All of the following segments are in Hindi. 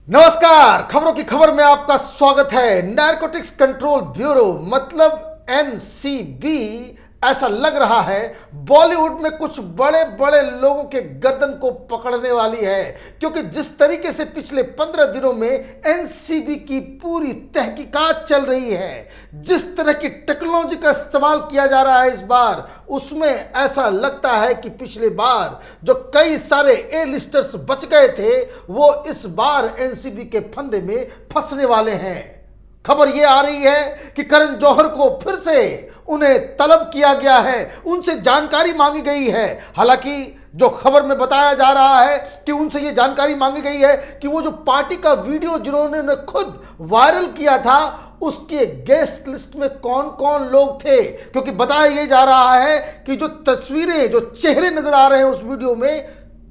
नमस्कार, खबरों की खबर में आपका स्वागत है। नारकोटिक्स कंट्रोल ब्यूरो मतलब एनसीबी ऐसा लग रहा है बॉलीवुड में कुछ बड़े बड़े लोगों के गर्दन को पकड़ने वाली है, क्योंकि जिस तरीके से पिछले 15 दिनों में एनसीबी की पूरी तहकीकात चल रही है, जिस तरह की टेक्नोलॉजी का इस्तेमाल किया जा रहा है इस बार, उसमें ऐसा लगता है कि पिछले बार जो कई सारे ए लिस्टर्स बच गए थे वो इस बार एनसीबी के फंदे में फंसने वाले हैं। खबर यह आ रही है कि करण जौहर को फिर से उन्हें तलब किया गया है, उनसे जानकारी मांगी गई है। हालांकि जो खबर में बताया जा रहा है कि उनसे यह जानकारी मांगी गई है कि वो जो पार्टी का वीडियो जिन्होंने खुद वायरल किया था उसके गेस्ट लिस्ट में कौन कौन लोग थे, क्योंकि बताया यह जा रहा है कि जो तस्वीरें, जो चेहरे नजर आ रहे हैं उस वीडियो में,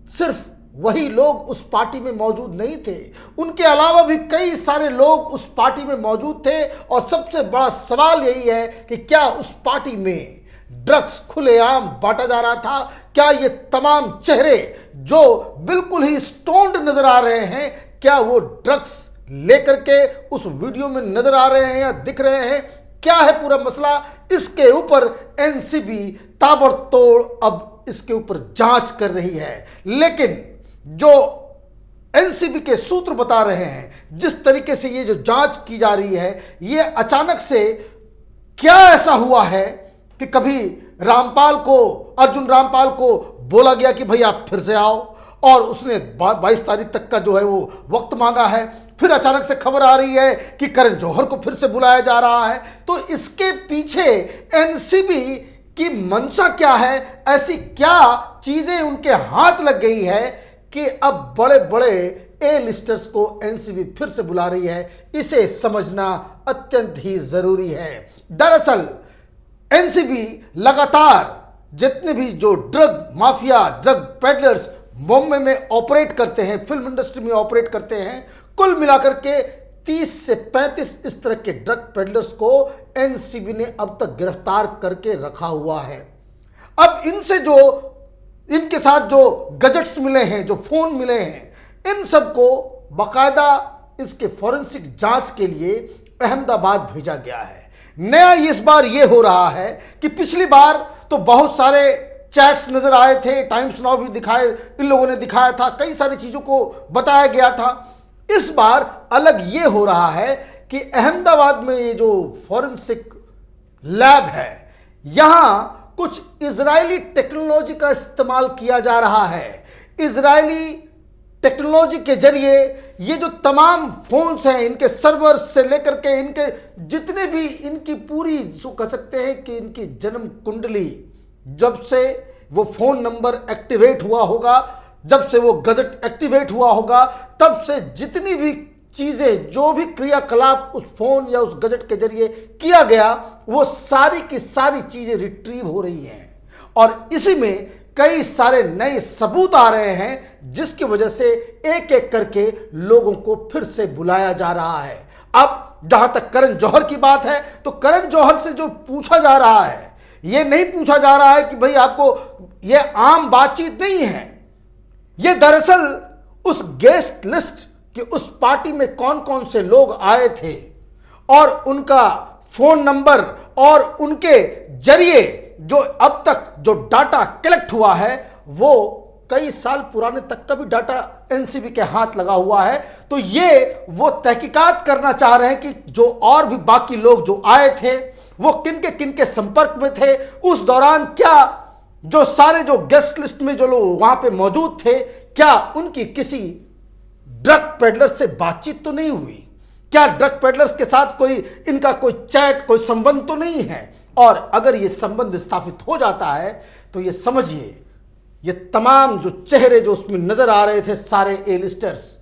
सिर्फ वही लोग उस पार्टी में मौजूद नहीं थे, उनके अलावा भी कई सारे लोग उस पार्टी में मौजूद थे। और सबसे बड़ा सवाल यही है कि क्या उस पार्टी में ड्रग्स खुलेआम बांटा जा रहा था? क्या ये तमाम चेहरे जो बिल्कुल ही स्टोन्ड नजर आ रहे हैं, क्या वो ड्रग्स लेकर के उस वीडियो में नजर आ रहे हैं या दिख रहे हैं? क्या है पूरा मसला? इसके ऊपर एनसीबी ताबड़तोड़ अब इसके ऊपर जांच कर रही है। लेकिन जो एनसीबी के सूत्र बता रहे हैं, जिस तरीके से ये जो जांच की जा रही है, ये अचानक से क्या ऐसा हुआ है कि कभी अर्जुन रामपाल को बोला गया कि भाई आप फिर से आओ, और उसने 22 तारीख तक का जो है वो वक्त मांगा है। फिर अचानक से खबर आ रही है कि करण जौहर को फिर से बुलाया जा रहा है। तो इसके पीछे एनसीबी की मंशा क्या है? ऐसी क्या चीजें उनके हाथ लग गई है कि अब बड़े बड़े ए लिस्टर्स को एनसीबी फिर से बुला रही है? इसे समझना अत्यंत ही जरूरी है। दरअसल एनसीबी लगातार जितने भी जो drug mafia, drug peddlers Bombay में ऑपरेट करते हैं, फिल्म इंडस्ट्री में ऑपरेट करते हैं, कुल मिलाकर के 30 से 35 इस तरह के ड्रग पेडलर्स को एनसीबी ने अब तक गिरफ्तार करके रखा हुआ है। अब इनके साथ जो गैजेट्स मिले हैं, जो फोन मिले हैं, इन सबको बाकायदा इसके फॉरेंसिक जांच के लिए अहमदाबाद भेजा गया है। नया इस बार यह हो रहा है कि पिछली बार तो बहुत सारे चैट्स नजर आए थे, टाइम्स नाउ भी इन लोगों ने दिखाया था, कई सारी चीजों को बताया गया था। इस बार अलग यह हो रहा है कि अहमदाबाद में ये जो फॉरेंसिक लैब है, यहां कुछ इजरायली टेक्नोलॉजी का इस्तेमाल किया जा रहा है। इजरायली टेक्नोलॉजी के जरिए ये जो तमाम फोन्स हैं, इनके सर्वर्स से लेकर के इनके जितने भी, इनकी पूरी जो कह सकते हैं कि इनकी जन्म कुंडली, जब से वो फोन नंबर एक्टिवेट हुआ होगा, जब से वो गजट एक्टिवेट हुआ होगा, तब से जितनी भी चीजें, जो भी क्रियाकलाप उस फोन या उस गजट के जरिए किया गया, वो सारी की सारी चीजें रिट्रीव हो रही हैं। और इसी में कई सारे नए सबूत आ रहे हैं, जिसकी वजह से एक एक करके लोगों को फिर से बुलाया जा रहा है। अब जहां तक करण जौहर की बात है, तो करण जौहर से जो पूछा जा रहा है, यह नहीं पूछा जा रहा है कि भाई आपको, यह आम बातचीत नहीं है, यह दरअसल उस गेस्ट लिस्ट कि उस पार्टी में कौन कौन से लोग आए थे और उनका फोन नंबर और उनके जरिए जो अब तक जो डाटा कलेक्ट हुआ है, वो कई साल पुराने तक का भी डाटा एनसीबी के हाथ लगा हुआ है। तो ये वो तहकीकात करना चाह रहे हैं कि जो और भी बाकी लोग जो आए थे वो किन के संपर्क में थे, उस दौरान क्या जो सारे जो गेस्ट लिस्ट में जो लोग वहां पे मौजूद थे, क्या उनकी किसी ड्रग पेडलर से बातचीत तो नहीं हुई? क्या ड्रग पेडलर्स के साथ इनका कोई चैट, कोई संबंध तो नहीं है? और अगर ये संबंध स्थापित हो जाता है तो ये समझिए, ये तमाम जो चेहरे जो उसमें नजर आ रहे थे, सारे ए लिस्टर्स,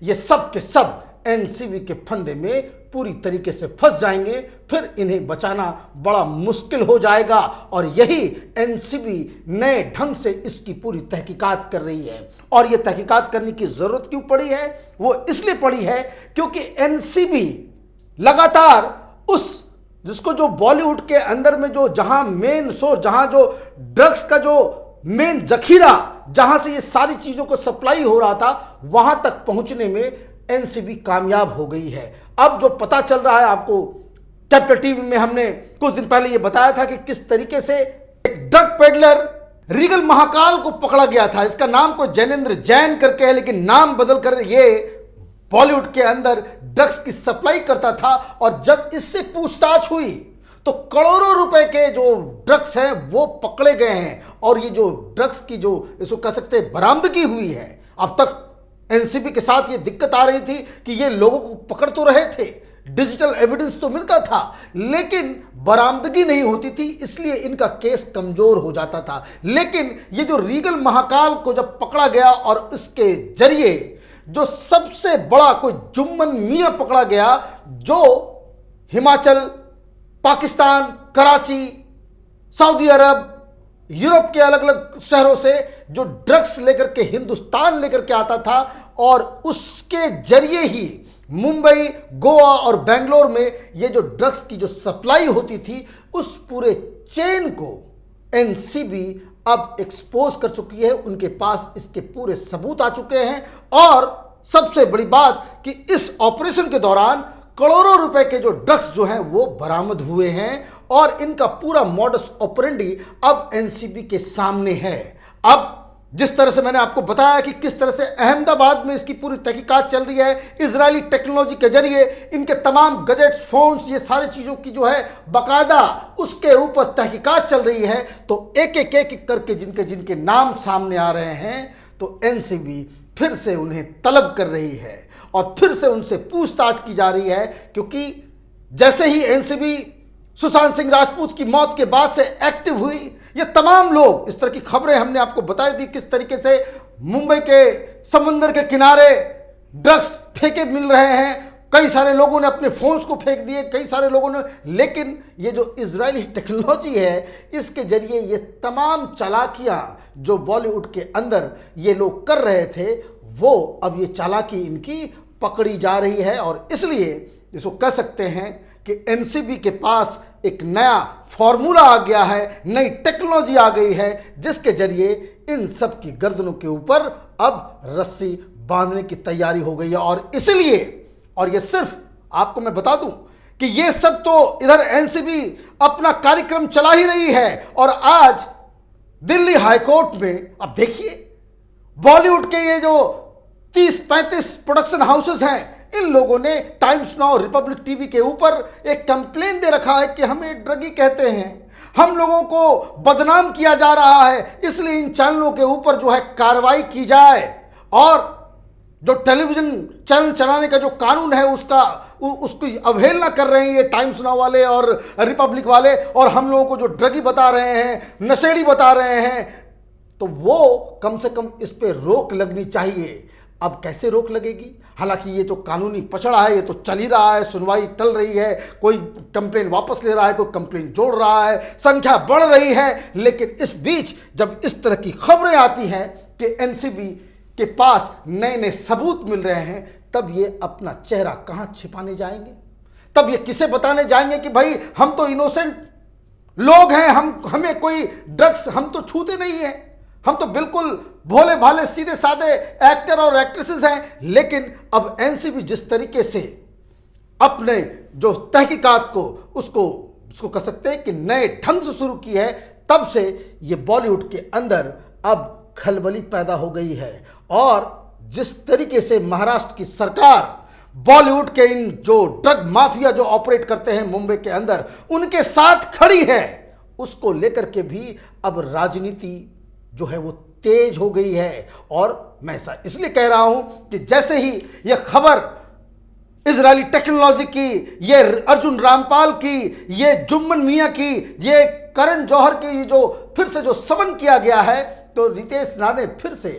ये सब के सब एनसीबी के फंदे में पूरी तरीके से फंस जाएंगे। फिर इन्हें बचाना बड़ा मुश्किल हो जाएगा। और यही एनसीबी नए ढंग से इसकी पूरी तहकीकात कर रही है। और यह तहकीकात करने की जरूरत क्यों पड़ी है? वो इसलिए पड़ी है क्योंकि एनसीबी लगातार जिसको जो बॉलीवुड के अंदर में जो जहां मेन सोर्स, जहां जो ड्रग्स का जो मेन जखीरा, जहां से ये सारी चीजों को सप्लाई हो रहा था, वहां तक पहुंचने में एनसीबी कामयाब हो गई है। अब जो पता चल रहा है आपको, कैपिटल टीवी में हमने कुछ दिन पहले यह बताया था कि किस तरीके से एक ड्रग पेडलर रीगल महाकाल को पकड़ा गया था। इसका नाम कोई जैनेंद्र जैन करके है, लेकिन नाम बदलकर ये बॉलीवुड के अंदर ड्रग्स की सप्लाई करता था। और जब इससे पूछताछ हुई तो करोड़ों रुपए के जो ड्रग्स हैं वो पकड़े गए हैं। और ये जो ड्रग्स की जो इसको कह सकते हैं बरामदगी हुई है, अब तक एनसीबी के साथ ये दिक्कत आ रही थी कि ये लोगों को पकड़ तो रहे थे, डिजिटल एविडेंस तो मिलता था, लेकिन बरामदगी नहीं होती थी, इसलिए इनका केस कमजोर हो जाता था। लेकिन ये जो रीगल महाकाल को जब पकड़ा गया और इसके जरिए जो सबसे बड़ा कोई जुम्मन मियां पकड़ा गया, जो हिमाचल, पाकिस्तान, कराची, सऊदी अरब, यूरोप के अलग अलग शहरों से जो ड्रग्स लेकर के हिंदुस्तान लेकर के आता था, और उसके जरिए ही मुंबई, गोवा और बेंगलोर में ये जो ड्रग्स की जो सप्लाई होती थी, उस पूरे चेन को एनसीबी अब एक्सपोज कर चुकी है। उनके पास इसके पूरे सबूत आ चुके हैं। और सबसे बड़ी बात कि इस ऑपरेशन के दौरान करोड़ों रुपए के जो ड्रग्स जो हैं वो बरामद हुए हैं, और इनका पूरा मॉडस ऑपरेंडी अब एनसीबी के सामने है। अब जिस तरह से मैंने आपको बताया कि किस तरह से अहमदाबाद में इसकी पूरी तहकीकात चल रही है, इजरायली टेक्नोलॉजी के जरिए इनके तमाम गजेट्स, फोन्स, ये सारी चीज़ों की जो है बाकायदा उसके ऊपर तहकीकात चल रही है। तो एक एक करके जिनके नाम सामने आ रहे हैं, तो एनसीबी फिर से उन्हें तलब कर रही है और फिर से उनसे पूछताछ की जा रही है। क्योंकि जैसे ही एनसीबी सुशांत सिंह राजपूत की मौत के बाद से एक्टिव हुई, ये तमाम लोग, इस तरह की खबरें हमने आपको बताई थी किस तरीके से मुंबई के समंदर के किनारे ड्रग्स फेंके मिल रहे हैं, कई सारे लोगों ने अपने फोन्स को फेंक दिए, कई सारे लोगों ने। लेकिन ये जो इजरायली टेक्नोलॉजी है, इसके जरिए ये तमाम चालाकियां जो बॉलीवुड के अंदर ये लोग कर रहे थे, वो अब ये चालाकी इनकी पकड़ी जा रही है। और इसलिए इसको कह सकते हैं कि एनसीबी के पास एक नया फॉर्मूला आ गया है, नई टेक्नोलॉजी आ गई है, जिसके जरिए इन सब की गर्दनों के ऊपर अब रस्सी बांधने की तैयारी हो गई है। और इसलिए, और ये सिर्फ आपको मैं बता दूं कि ये सब तो इधर एनसीबी अपना कार्यक्रम चला ही रही है, और आज दिल्ली हाईकोर्ट में अब देखिए बॉलीवुड के ये जो 30-35 प्रोडक्शन हाउसेस हैं, इन लोगों ने टाइम्स नाउ, रिपब्लिक टीवी के ऊपर एक कंप्लेन दे रखा है कि हमें ड्रगी कहते हैं, हम लोगों को बदनाम किया जा रहा है, इसलिए इन चैनलों के ऊपर जो है कार्रवाई की जाए। और जो टेलीविजन चैनल चलाने का जो कानून है उसकी अवहेलना कर रहे हैं ये टाइम्स नाउ वाले और रिपब्लिक वाले, और हम लोगों को जो ड्रगी बता रहे हैं, नशेड़ी बता रहे हैं, तो वो कम से कम इस पे रोक लगनी चाहिए। अब कैसे रोक लगेगी? हालांकि ये तो कानूनी पचड़ा है, ये तो चल ही रहा है, सुनवाई टल रही है, कोई कंप्लेन वापस ले रहा है, कोई कंप्लेन जोड़ रहा है, संख्या बढ़ रही है। लेकिन इस बीच जब इस तरह की खबरें आती हैं कि एनसीबी के पास नए नए सबूत मिल रहे हैं, तब ये अपना चेहरा कहाँ छिपाने जाएंगे? तब ये किसे बताने जाएंगे कि भाई हम तो इनोसेंट लोग हैं, हमें कोई ड्रग्स हम तो छूते नहीं हैं, हम तो बिल्कुल भोले भाले सीधे साधे एक्टर और एक्ट्रेसेस हैं। लेकिन अब एनसीबी जिस तरीके से अपने जो तहकीकात को उसको कह सकते हैं कि नए ढंग से शुरू की है, तब से ये बॉलीवुड के अंदर अब खलबली पैदा हो गई है। और जिस तरीके से महाराष्ट्र की सरकार बॉलीवुड के इन जो ड्रग माफिया जो ऑपरेट करते हैं मुंबई के अंदर, उनके साथ खड़ी है, उसको लेकर के भी अब राजनीति जो है वो तेज हो गई है। और मैं ऐसा इसलिए कह रहा हूं कि जैसे ही यह खबर इजरायली टेक्नोलॉजी की, ये अर्जुन रामपाल की, ये जुम्मन मियां की, ये करण जौहर की जो फिर से जो समन किया गया है, तो रितेश नाने फिर से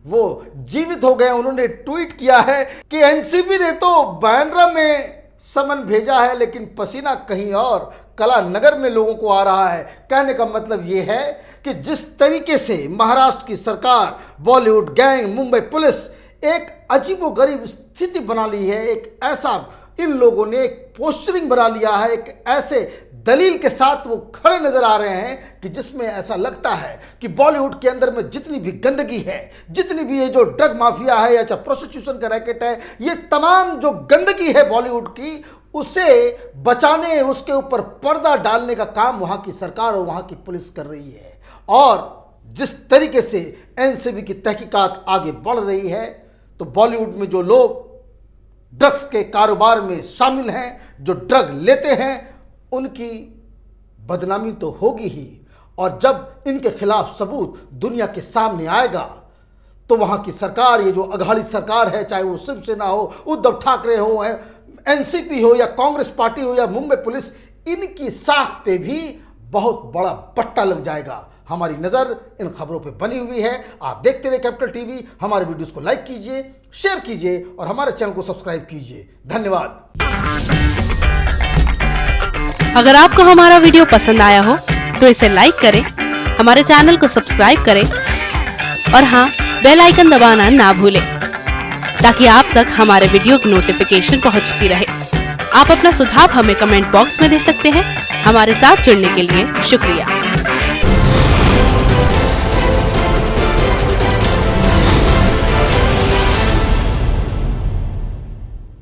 वो जीवित हो गए। उन्होंने ट्वीट किया है कि एनसीबी ने तो बांद्रा में समन भेजा है, लेकिन पसीना कहीं और कला नगर में लोगों को आ रहा है। कहने का मतलब ये है कि जिस तरीके से महाराष्ट्र की सरकार, बॉलीवुड गैंग, मुंबई पुलिस एक अजीबोगरीब स्थिति बना ली है, एक ऐसा इन लोगों ने एक पोस्टरिंग बना लिया है, एक ऐसे दलील के साथ वो खड़े नजर आ रहे हैं कि जिसमें ऐसा लगता है कि बॉलीवुड के अंदर में जितनी भी गंदगी है, जितनी भी ये जो ड्रग माफिया है या चाहे प्रोस्टिट्यूशन का रैकेट है, ये तमाम जो गंदगी है बॉलीवुड की, उसे बचाने, उसके ऊपर पर्दा डालने का काम वहां की सरकार और वहां की पुलिस कर रही है। और जिस तरीके से एनसीबी की तहकीकात आगे बढ़ रही है, तो बॉलीवुड में जो लोग ड्रग्स के कारोबार में शामिल हैं, जो ड्रग लेते हैं, उनकी बदनामी तो होगी ही। और जब इनके खिलाफ सबूत दुनिया के सामने आएगा, तो वहां की सरकार, ये जो अघाड़ी सरकार है, चाहे वो शिवसेना हो, उद्धव ठाकरे हो, एनसीपी हो या कांग्रेस पार्टी हो या मुंबई पुलिस, इनकी साख पे भी बहुत बड़ा पट्टा लग जाएगा। हमारी नज़र इन खबरों पे बनी हुई है। आप देखते रहिए कैपिटल टीवी। हमारे वीडियोस को लाइक कीजिए, शेयर कीजिए और हमारे चैनल को सब्सक्राइब कीजिए। धन्यवाद। अगर आपको हमारा वीडियो पसंद आया हो तो इसे लाइक करें, हमारे चैनल को सब्सक्राइब करें और हाँ, बेल आइकन दबाना ना भूलें ताकि आप तक हमारे वीडियो की नोटिफिकेशन पहुंचती रहे। आप अपना सुझाव हमें कमेंट बॉक्स में दे सकते हैं। हमारे साथ जुड़ने के लिए शुक्रिया।